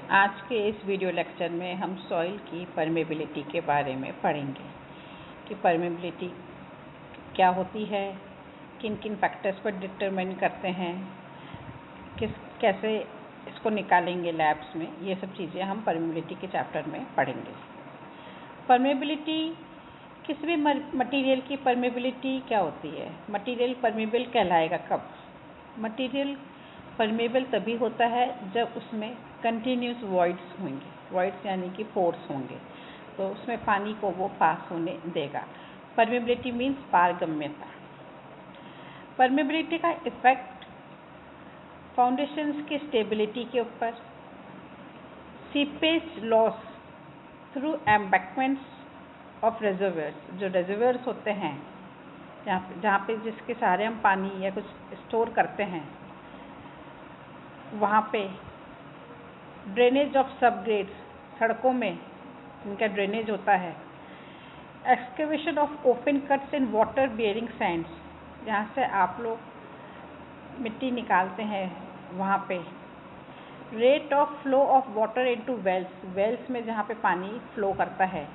आज के इस वीडियो लेक्चर में हम सॉइल की परमेबिलिटी के बारे में पढ़ेंगे कि परमेबिलिटी क्या होती है, किन किन फैक्टर्स पर डिटरमाइन करते हैं, कैसे इसको निकालेंगे लैब्स में। ये सब चीज़ें हम परमेबिलिटी के चैप्टर में पढ़ेंगे। परमेबिलिटी, किसी भी मटेरियल की परमेबिलिटी क्या होती है? मटेरियल परमेबल कहलाएगा कब? मटेरियल परमेबल तभी होता है जब उसमें कंटिन्यूस वॉइड्स होंगे। वॉइड्स यानी कि पोर्स होंगे, तो उसमें पानी को वो पास होने देगा। परमेबिलिटी मीन्स पारगम्यता। परमेबिलिटी का इफेक्ट फाउंडेशंस की स्टेबिलिटी के ऊपर, seepage loss through embankments of reservoirs, जो रिजर्वोयर्स होते हैं जहाँ पे जिसके सहारे हम पानी या कुछ स्टोर करते हैं, वहाँ पे ड्रेनेज ऑफ सब ग्रेड्स, सड़कों में इनका ड्रेनेज होता है। Excavation of open cuts in water bearing sands, जहाँ से आप लोग मिट्टी निकालते हैं वहाँ पे। Rate of flow of water into wells, wells में जहाँ पे पानी फ्लो करता है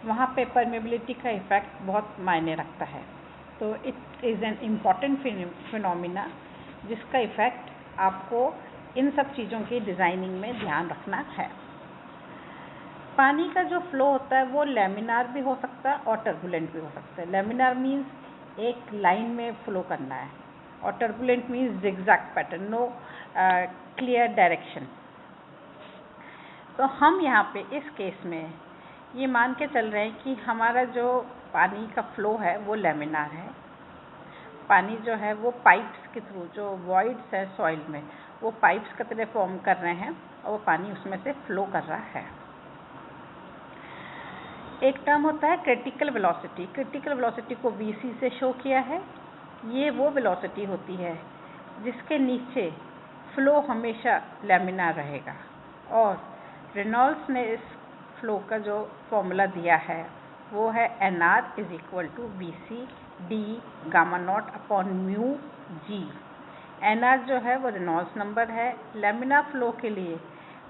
वहाँ पे परमेबिलिटी का इफेक्ट बहुत मायने रखता है। तो it is an important phenomena जिसका इफेक्ट आपको इन सब चीज़ों की डिज़ाइनिंग में ध्यान रखना है। पानी का जो फ्लो होता है वो लैमिनार भी हो सकता है और टर्बुलेंट भी हो सकता है। लैमिनार मीन्स एक लाइन में फ्लो करना है और turbulent means zigzag pattern, no clear direction. तो हम यहाँ पे इस केस में ये मान के चल रहे हैं कि हमारा जो पानी का फ्लो है वो लैमिनार है। पानी जो है वो पाइप्स के थ्रू, जो वॉइड्स है सॉइल में, वो पाइप्स की तरह फॉर्म कर रहे हैं और वो पानी उसमें से फ्लो कर रहा है। एक टर्म होता है क्रिटिकल वेलोसिटी। क्रिटिकल वेलोसिटी को VC से शो किया है। ये वो वेलोसिटी होती है जिसके नीचे फ्लो हमेशा लैमिनार रहेगा। और रेनॉल्ड्स ने इस फ्लो का जो फॉर्मूला दिया है वो है NR = VC D gamma not upon mu G। NR जो है वो रेनॉल्ड्स नंबर है। लैमिनार फ्लो के लिए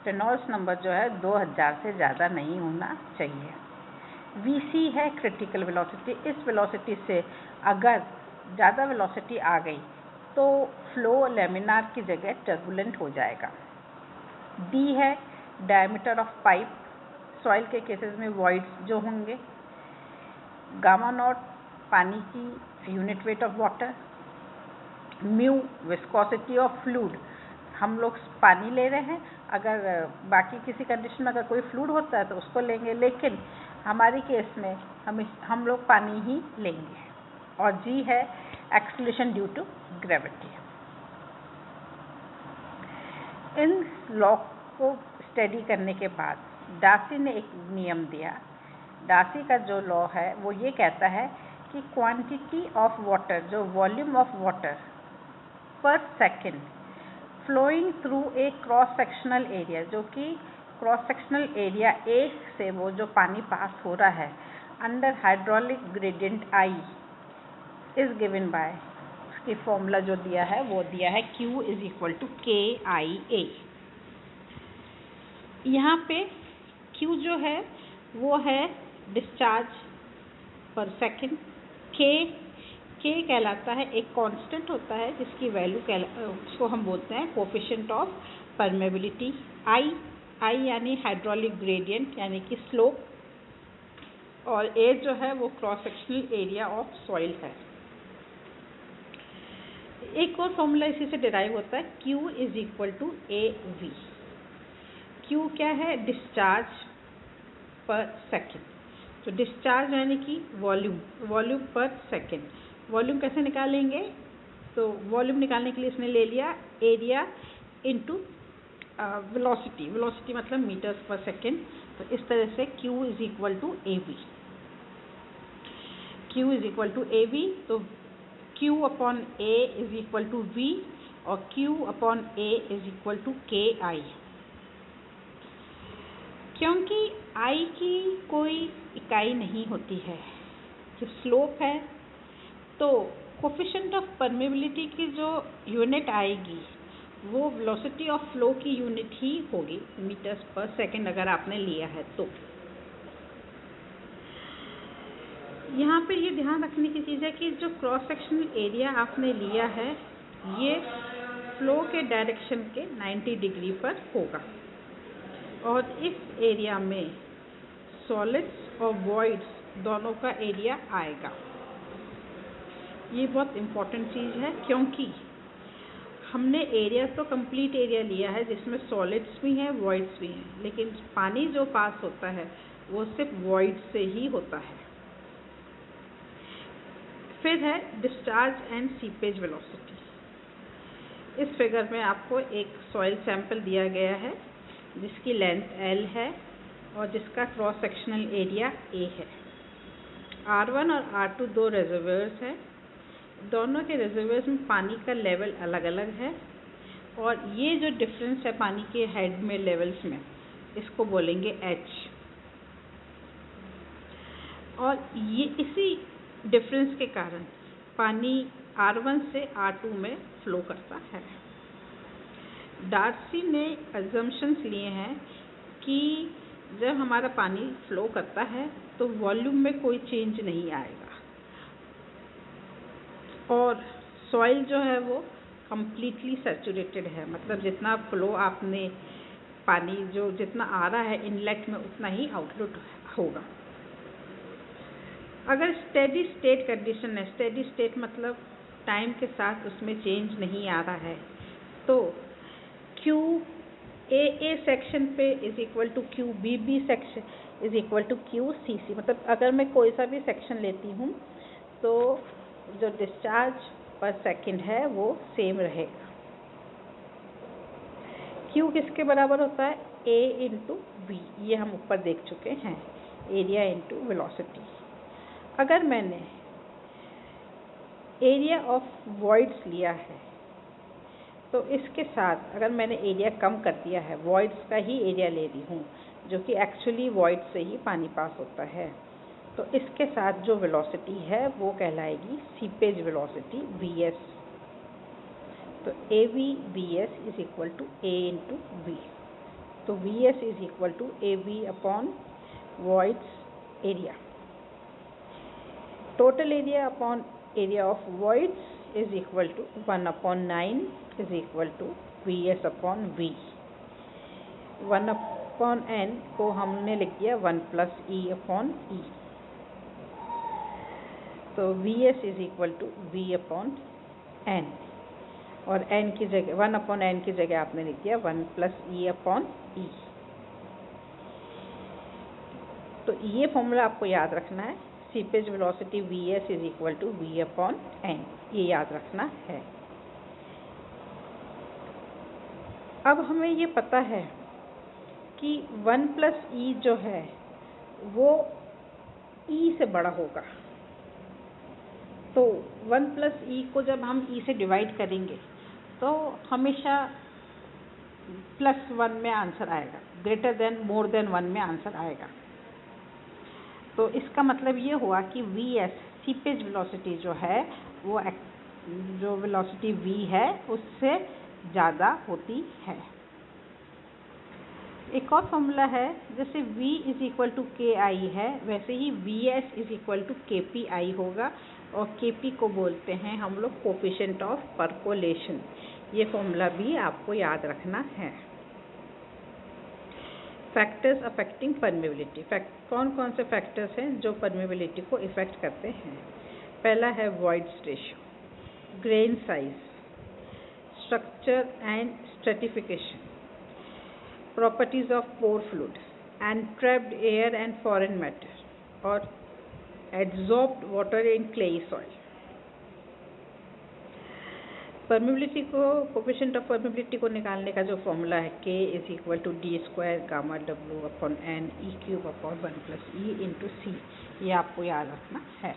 रेनॉल्ड्स नंबर जो है 2000 से ज़्यादा नहीं होना चाहिए। VC है क्रिटिकल वेलोसिटी। इस वेलोसिटी से अगर ज़्यादा वेलोसिटी आ गई तो फ्लो लैमिनार की जगह टर्बुलेंट हो जाएगा। D है डायमीटर ऑफ पाइप, सॉइल के केसेस में वॉइड्स जो होंगे। गामा नॉट पानी की unit weight of water. Mu viscosity of fluid, हम लोग पानी ले रहे हैं, अगर बाकी किसी कंडीशन में अगर कोई फ्लूइड होता है तो उसको लेंगे, लेकिन हमारी केस में हम लोग पानी ही लेंगे। और G है एक्सीलरेशन ड्यू टू ग्रेविटी। इन लॉ को स्टडी करने के बाद डार्सी ने एक नियम दिया। डार्सी का जो लॉ है वो ये कहता है कि क्वांटिटी ऑफ वाटर, जो volume of water per second flowing through a cross sectional area, जो कि क्रॉस सेक्शनल एरिया A से वो जो पानी पास हो रहा है under hydraulic gradient I is given by, उसकी फॉर्मूला जो दिया है वो दिया है Q = KIA। यहाँ पे Q जो है वो है डिस्चार्ज पर सेकेंड। K कहलाता है एक कांस्टेंट होता है जिसकी वैल्यू उसको हम बोलते हैं कोफिशिएंट ऑफ परमेबिलिटी। I यानी हाइड्रोलिक ग्रेडियंट यानी कि स्लोप, और A जो है वो cross sectional area of soil है। एक और फॉर्मूला इसी से डिराइव होता है Q = AV। Q क्या है? डिस्चार्ज पर सेकेंड। तो डिस्चार्ज यानी कि वॉल्यूम पर सेकेंड। वॉल्यूम कैसे निकालेंगे? तो वॉल्यूम निकालने के लिए इसने ले लिया एरिया इनटू वेलोसिटी। वेलोसिटी मतलब मीटर्स पर सेकेंड। तो इस तरह से Q = AV। Q = AV, तो Q/A = V और Q/A = KI। क्योंकि I की कोई इकाई नहीं होती है, जो स्लोप है, तो कोफिशिएंट ऑफ परमेबिलिटी की जो यूनिट आएगी वो वेलोसिटी ऑफ फ्लो की यूनिट ही होगी मीटर्स पर सेकेंड अगर आपने लिया है तो। यहाँ पर ये ध्यान रखने की चीज़ है कि जो क्रॉस सेक्शनल एरिया आपने लिया है ये फ्लो के डायरेक्शन के 90 डिग्री पर होगा और इस एरिया में सॉलिड्स और वॉइड्स दोनों का एरिया आएगा। ये बहुत इम्पॉर्टेंट चीज़ है क्योंकि हमने एरिया तो कंप्लीट एरिया लिया है जिसमें सॉलिड्स भी हैं वॉइड्स भी हैं, लेकिन पानी जो पास होता है वो सिर्फ वॉइड से ही होता है। फिर है डिस्चार्ज एंड सीपेज वेलोसिटी। इस फिगर में आपको एक सॉइल सैंपल दिया गया है जिसकी लेंथ L है और जिसका क्रॉस सेक्शनल एरिया A है। R1 और R2 दो रिजर्वोयर्स हैं। दोनों के रिजर्वोयर्स में पानी का लेवल अलग अलग है और ये जो डिफरेंस है पानी के हेड में लेवल्स में इसको बोलेंगे H। और ये इसी डिफरेंस के कारण पानी R1 से R2 में फ्लो करता है। डार्सी ने अजम्पशंस लिए हैं कि जब हमारा पानी फ्लो करता है तो वॉल्यूम में कोई चेंज नहीं आएगा और सॉइल जो है वो कम्प्लीटली सैचुरेटेड है, मतलब जितना फ्लो आपने पानी जो जितना आ रहा है इनलेट में उतना ही आउटलेट होगा। अगर स्टेडी स्टेट कंडीशन है, स्टेडी स्टेट मतलब टाइम के साथ उसमें चेंज नहीं आ रहा है, तो क्यू ए सेक्शन पे is equal to Q B section is equal to Q C, मतलब अगर मैं कोई सा भी सेक्शन लेती हूँ तो जो डिस्चार्ज पर सेकंड है वो सेम रहेगा। क्यू किसके बराबर होता है? ए इंटू बी, ये हम ऊपर देख चुके हैं, एरिया इंटू वेलोसिटी। अगर मैंने एरिया ऑफ वॉइड्स लिया है तो इसके साथ अगर मैंने एरिया कम कर दिया है, वॉइड्स का ही एरिया ले रही हूँ जो कि एक्चुअली वॉइड से ही पानी पास होता है, तो इसके साथ जो वेलोसिटी है वो कहलाएगी सीपेज वेलोसिटी Vs। तो AV/Vs is equal to A into V। तो Vs is equal to AV upon voids area. Total area upon area of voids is equal to 1/9 is equal to Vs upon V। 1/n को हमने लिख दिया 1 plus E upon E। तो Vs is equal to V upon n और n की जगह 1/n की जगह आपने लिख दिया 1 प्लस E अपॉन E। तो ये फॉर्मूला आपको याद रखना है, seepage velocity Vs is equal to V upon n, ये याद रखना है। अब हमें ये पता है कि 1 प्लस E जो है वो E से बड़ा होगा, तो 1 प्लस E को जब हम E से डिवाइड करेंगे तो हमेशा +1 में आंसर आएगा, ग्रेटर देन मोर देन 1 में आंसर आएगा। तो इसका मतलब ये हुआ कि Vs सीपेज वेलोसिटी जो है वो जो वेलोसिटी V है उससे ज़्यादा होती है। एक और फॉर्मूला है, जैसे V is equal to KI है वैसे ही Vs is equal to KPI होगा और KP को बोलते हैं हम लोग कोफिशिएंट ऑफ परकोलेशन। ये फॉर्मूला भी आपको याद रखना है। Factors affecting permeability. कौन कौन से फैक्टर्स हैं जो परमेबिलिटी को इफ़ेक्ट करते हैं? पहला है voids ratio, grain size, structure and stratification, properties of pore fluid and trapped air and foreign matter और adsorbed water in clay soil. Permeability को कोफिशिएंट ऑफ परमेबिलिटी को निकालने का जो फॉर्मूला है K is equal to D² gamma W upon N E³ upon 1 plus E into C, ये आपको याद रखना है।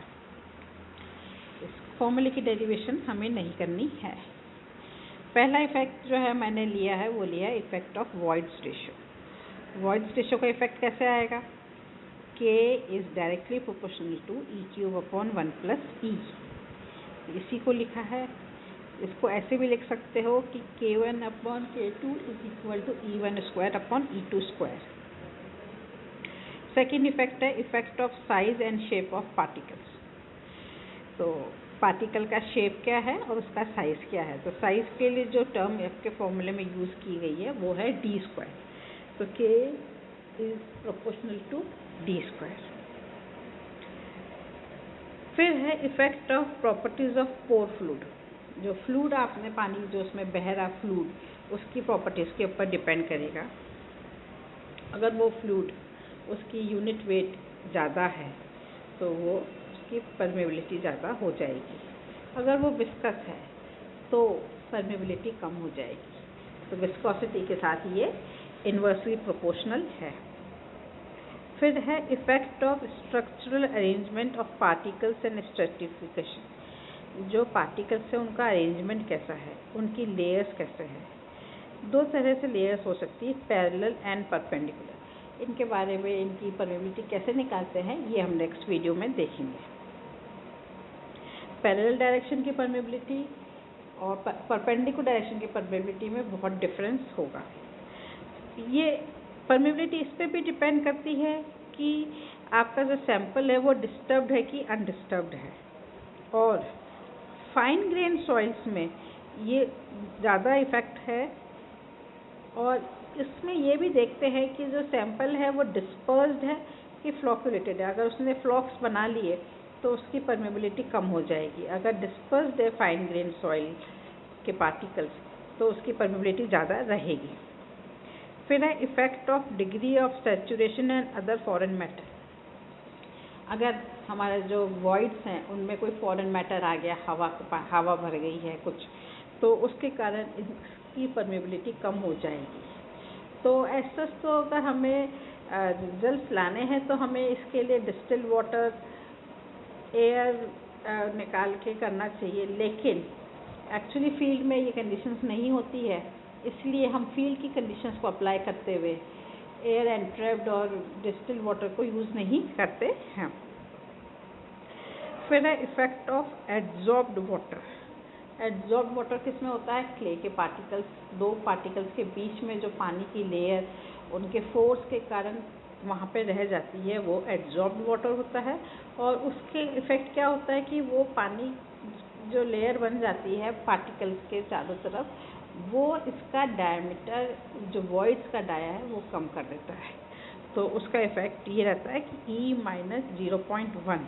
इस फॉर्मूले की डेरिवेशन हमें नहीं करनी है। पहला इफेक्ट जो है मैंने लिया है वो लिया है effect of voids ratio. Voids ratio का इफेक्ट कैसे आएगा? K is directly proportional to E³ upon 1 plus E, इसी को लिखा है। इसको ऐसे भी लिख सकते हो कि K1/K2 is equal to E1² second effect है effect of size and shape of particles. तो पार्टिकल का शेप क्या है और उसका साइज क्या है। तो साइज के लिए जो टर्म आपके फॉर्मूले में यूज़ की गई है वो है d²। तो K is proportional to d²। फिर है effect of properties of pore fluid. जो फ्लूइड आपने पानी जो उसमें बह रहा फ्लूइड उसकी प्रॉपर्टीज़ के ऊपर डिपेंड करेगा। अगर वो फ्लूइड उसकी यूनिट वेट ज़्यादा है तो वो उसकी परमेबिलिटी ज़्यादा हो जाएगी। अगर वो विस्कस है तो परमेबिलिटी कम हो जाएगी। तो विस्कोसिटी के साथ ये इन्वर्सली प्रोपोर्शनल है। फिर है effect of structural arrangement of particles and stratification. जो पार्टिकल्स है उनका अरेंजमेंट कैसा है, उनकी लेयर्स कैसे है। दो तरह से लेयर्स हो सकती है, पैरेलल एंड परपेंडिकुलर। इनके बारे में इनकी परमेबिलिटी कैसे निकालते हैं ये हम नेक्स्ट वीडियो में देखेंगे। पैरेलल डायरेक्शन की परमेबिलिटी और परपेंडिकुलर डायरेक्शन की परमेबिलिटी में बहुत डिफरेंस होगा। ये परमेबिलिटी इस पर भी डिपेंड करती है कि आपका जो सैंपल है वो डिस्टर्ब्ड है कि अनडिस्टर्ब्ड है। और फाइन ग्रेन सॉइल्स में ये ज़्यादा इफेक्ट है। और इसमें ये भी देखते हैं कि जो सैंपल है वो डिस्पर्स्ड है कि फ्लॉक्यूलेटेड है। अगर उसने फ्लॉक्स बना लिए तो उसकी परमेबिलिटी कम हो जाएगी। अगर डिस्पर्स्ड है फाइन ग्रेन सॉइल के पार्टिकल्स तो उसकी परमेबिलिटी ज़्यादा रहेगी। फिर है effect of degree of saturation and other foreign matter. अगर हमारे जो वॉइड्स हैं उनमें कोई फॉरेन मैटर आ गया, हवा भर गई है कुछ, तो उसके कारण इसकी परमेबिलिटी कम हो जाएगी। तो ऐसा तो अगर हमें रिजल्ट्स लाने हैं तो हमें इसके लिए डिस्टिल्ड वाटर, एयर निकाल के करना चाहिए। लेकिन एक्चुअली फील्ड में ये कंडीशंस नहीं होती है, इसलिए हम फील्ड की कंडीशंस को अप्लाई करते हुए एयर एंट्रैप्ड और डिस्टिल्ड वाटर को यूज़ नहीं करते हैं। फिर है effect of adsorbed water. Adsorbed water किस में होता है, क्ले के पार्टिकल्स, दो पार्टिकल्स के बीच में जो पानी की लेयर उनके फोर्स के कारण वहाँ पे रह जाती है, वो एड्जॉर्ब्ड वाटर होता है। और उसके इफ़ेक्ट क्या होता है कि वो पानी जो लेयर बन जाती है पार्टिकल्स के चारों तरफ, वो इसका डायमीटर जो वॉइड्स का डाया है वो कम कर देता है। तो उसका इफ़ेक्ट ये रहता है कि E - 0.1